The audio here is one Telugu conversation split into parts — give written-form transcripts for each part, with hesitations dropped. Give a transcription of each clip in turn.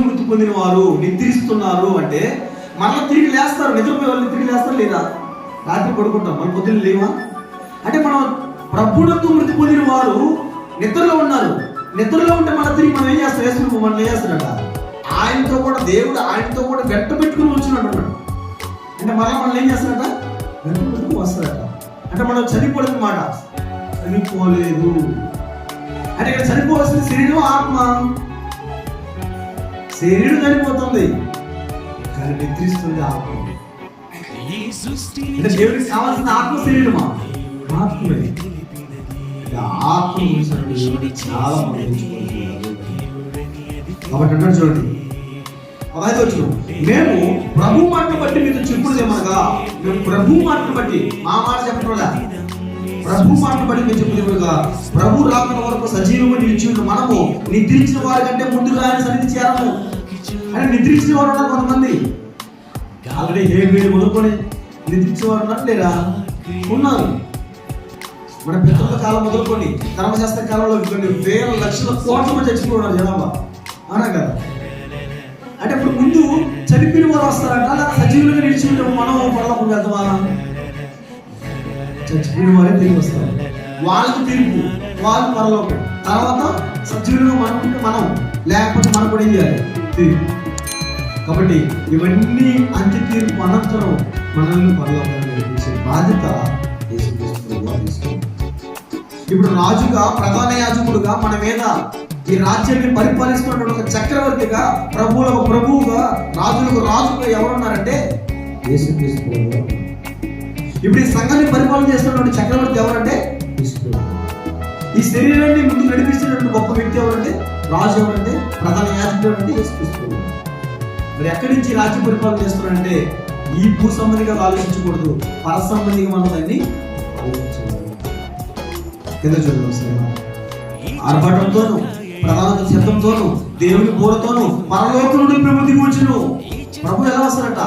మృతి పొందిన వారు నిద్రిస్తున్నారు అంటే మళ్ళీ తిరిగి లేస్తారు. నిద్రపోయే వాళ్ళు తిరిగి లేస్తారు లేదా? రాత్రి పడుకుంటాం, మన పొద్దున్న లేవా? అంటే మనం ప్రభువునందు మృతి పొందిన వారు నిద్రలో ఉన్నారు. నిద్రలో ఉంటే మళ్ళీ తిరిగి మనం ఏం చేస్తాం? వేసుకుని మనం ఏం చేస్తాడట? ఆయనతో కూడా దేవుడు ఆయనతో కూడా వెంట పెట్టుకుని వచ్చినాడు అన్నాడు. అంటే మళ్ళీ మనం ఏం చేస్తాడట? వెంట పెట్టుకుని వస్తాడట. అంటే మనం చనిపోలేదు మాట, చనిపోలేదు. అంటే ఇక్కడ చనిపోవాల్సిన శరీరం, ఆత్మ. శరీరం చనిపోతుంది కానీ నిద్రిస్తుంది ఆత్మ. అంటే దేవుడికి కావాల్సిన ఆత్మ శరీరమా? ఆత్మే. ఆత్మ చాలా మంది కాబట్టి అంటారు చూడండి, అదైతే వచ్చు. మేము ప్రభు మాటను బట్టి మీతో చెప్పుడు ఏమనగా, మేము ప్రభు మాటను బట్టి, మా మాట చెప్పడం ప్రభు మాటను బట్టి మేము చెప్పుదేమనగా, ప్రభు రాకడ వరకు సజీవము నిలిచి ఉన్న మనము నిద్రించిన వారి కంటే ముందుగా ఆయన సన్నిధి చేరము. అంటే నిద్రించిన వారు ఉన్నారు కొంతమంది. ఆల్రెడీ 7 మొదలుకొని నిద్రించిన వారు ఉన్నారు లేరా? ఉన్నారు. మన పితృల కాలం మొదలుకొని ధర్మశాస్త్ర కాలంలో కొన్ని వేల లక్షల కోట్ల మంది చచ్చిపోతున్నారు జనాభా, అవునా కదా? అంటే ఇప్పుడు ముందు చనిపోయిన వారు వస్తారంట, లేదా సజీవులుగా నిలిచి ఉంటే మనం పరలోకం వెళ్తామా? చచ్చిపోయిన వారే తిరిగి వస్తారు, వాళ్ళకి తీర్పు, వాళ్ళు పరలోకం. తర్వాత సజీవులుగా మనం ఉంటే మనం, లేకపోతే మనం కూడా ఏం చేయాలి? తీర్పు. కాబట్టి ఇవన్నీ అంత్య తీర్పు అనంతరం మనల్ని పరలోకాన్ని నడిపించే బాధ్యత తీసుకుంది. ఇప్పుడు రాజుగా, ప్రధాన యాజకుడుగా మన మీద ఈ రాజ్యాన్ని పరిపాలిస్తున్న ఒక చక్రవర్తిగా, ప్రభువులకు ప్రభువుగా, రాజులకు రాజుగా ఎవరున్నారంటే యేసుక్రీస్తు. ఇప్పుడు ఈ సంఘాన్ని పరిపాలన చేస్తున్నటువంటి చక్రవర్తి ఎవరంటే యేసు. ఈ శరీరాన్ని ముందు నడిపిస్తున్నటువంటి గొప్ప వ్యక్తి ఎవరంటే, రాజు ఎవరంటే, ప్రధాన యాజకుడు ఎవరంటే యేసుక్రీస్తు. మరి ఎక్కడి నుంచి రాజ్య పరిపాలన చేస్తున్నారంటే ఈ భూ సంబంధిగా ఆలోచించకూడదు, పర సంబంధిగా మనం దాన్ని ఆలోచించకూడదు. కింద చూడండి, ఆర్భాటంతోను, ప్రధాన శబ్దంతోను, దేవుని బోరతోను పరలోకం నుండి ప్రభు దిగి వచ్చును. ప్రభు ఎలా వస్తాడట?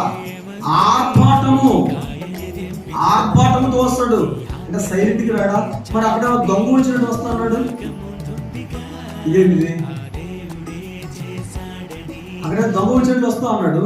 ఆర్భాటంతో వస్తాడు. అంటే సైలెంట్కి రాడా? మరి అక్కడ దొంగ వచ్చినట్టు వస్తా అన్నాడు. ఇదేంటిది? అక్కడ దొంగ వచ్చినట్టు వస్తా అన్నాడు.